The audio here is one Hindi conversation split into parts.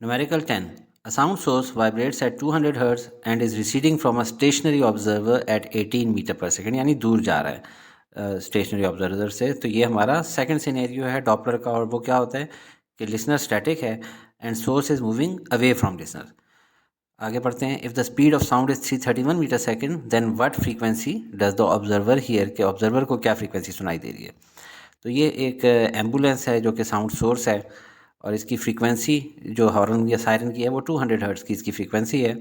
Numerical 10. A sound source vibrates at 200 Hz and is receding from a stationary observer at 18 metre पर सेकेंड, यानी दूर जा रहा है स्टेशनरी ऑब्जर्वर से। तो ये हमारा सेकंड सिनेरियो है डॉपलर का, और वो क्या होता है कि लिसनर स्टैटिक है and source is moving away from listener. आगे बढ़ते हैं। If the speed of sound is 331 metre second then what frequency does the observer hear, के ऑब्जर्वर को क्या फ्रीक्वेंसी सुनाई दे रही है। तो ये एक एम्बुलेंस है जो कि साउंड सोर्स है, और इसकी फ्रीक्वेंसी जो हॉर्न या सायरन की है वो 200 हर्ट्ज़ की इसकी फ्रीक्वेंसी है,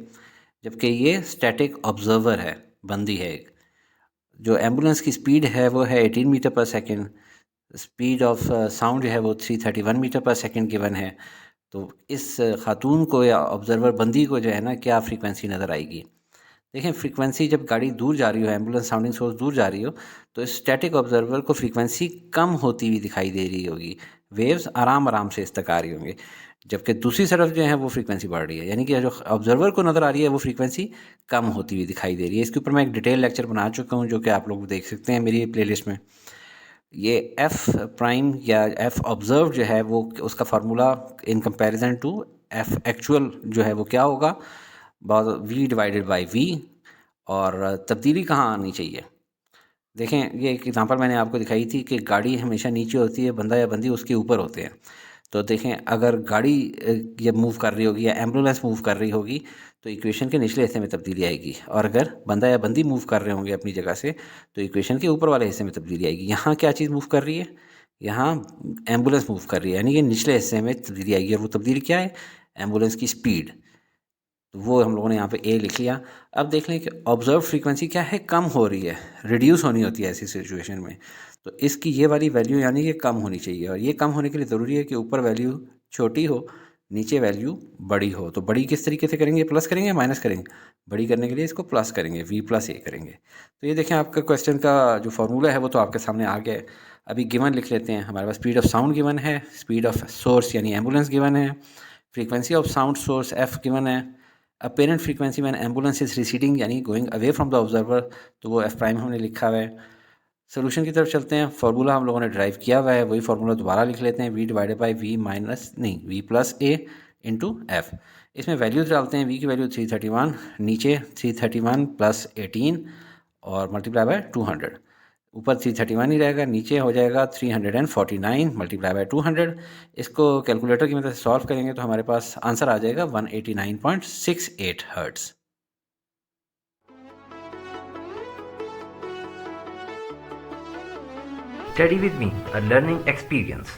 जबकि ये स्टैटिक ऑब्जर्वर है, बंदी है एक। जो एम्बुलेंस की स्पीड है वो है 18 मीटर पर सेकेंड। स्पीड ऑफ साउंड जो है वो 331 मीटर पर सेकेंड गिवन है। तो इस खातून को या ऑब्जर्वर बंदी को जो है ना, क्या फ्रीक्वेंसी नज़र आएगी। देखें, फ्रीक्वेंसी जब गाड़ी दूर जा रही हो, एम्बुलेंस साउंडिंग सोर्स दूर जा रही हो, तो स्टैटिक ऑब्जर्वर को फ्रीक्वेंसी कम होती हुई दिखाई दे रही होगी, वेव्स आराम आराम से इस तक आ रही होंगी, जबकि दूसरी तरफ जो है वो फ्रीक्वेंसी बढ़ रही है, यानी कि जो ऑब्जर्वर को नज़र आ रही है वो फ्रीक्वेंसी कम होती हुई दिखाई दे रही है। इसके ऊपर मैं एक डिटेल लेक्चर बना चुका हूँ, जो कि आप लोग देख सकते हैं मेरी प्लेलिस्ट में। ये एफ प्राइम या एफ ऑब्जर्व जो है वो, उसका formula in comparison to F actual जो है वो क्या होगा, वी डिवाइडेड बाई वी। और तब्दीली कहाँ आनी चाहिए। देखें, ये एक एग्जांपल मैंने आपको दिखाई थी कि गाड़ी हमेशा नीचे होती है, बंदा या बंदी उसके ऊपर होते हैं। तो देखें, अगर गाड़ी ये मूव कर रही होगी या एम्बुलेंस मूव कर रही होगी तो इक्वेशन के निचले हिस्से में तब्दीली आएगी, और अगर बंदा या बंदी मूव कर रहे होंगे अपनी जगह से तो इक्वेशन के ऊपर वाले हिस्से में तब्दीली आएगी। यहाँ क्या चीज़ मूव कर रही है, यहाँ एम्बुलेंस मूव कर रही है, यानी कि निचले हिस्से में तब्दीली आएगी। और वो तब्दीली क्या है, एम्बुलेंस की स्पीड। तो वो हम लोगों ने यहाँ पे ए लिख लिया। अब देख लें कि ऑब्जर्व फ्रीक्वेंसी क्या है, कम हो रही है, रिड्यूस होनी होती है ऐसी सिचुएशन में। तो इसकी ये वाली वैल्यू यानी कि कम होनी चाहिए, और ये कम होने के लिए ज़रूरी है कि ऊपर वैल्यू छोटी हो, नीचे वैल्यू बड़ी हो। तो बड़ी किस तरीके से करेंगे, प्लस करेंगे या माइनस करेंगे। बड़ी करने के लिए इसको प्लस करेंगे, वी प्लस ए करेंगे। तो ये देखें, आपका क्वेश्चन का जो फार्मूला है वो तो आपके सामने आ गया है। अभी गिवन लिख लेते हैं। हमारे पास स्पीड ऑफ साउंड गिवन है, स्पीड ऑफ सोर्स यानी एम्बुलेंस गिवन है, frequency of sound source F given है, apparent frequency when ambulance is receding यानी going away from the observer, तो वो एफ प्राइम हमने लिखा हुआ है। सोल्यूशन की तरफ चलते हैं। फार्मूला हम लोगों ने ड्राइव किया हुआ है, वही फार्मूला दोबारा लिख लेते हैं, V divided by V minus नहीं V plus A into F. इसमें वैल्यूज डालते हैं। वी की वैल्यू 331, नीचे 331 प्लस 18 और मल्टीप्लाई बाय 200। ऊपर 331 ही रहेगा, नीचे हो जाएगा 349 मल्टीप्लाई बाय 200। इसको कैलकुलेटर की मदद से सॉल्व करेंगे तो हमारे पास आंसर आ जाएगा 189.68 hertz. Study with me, a learning experience.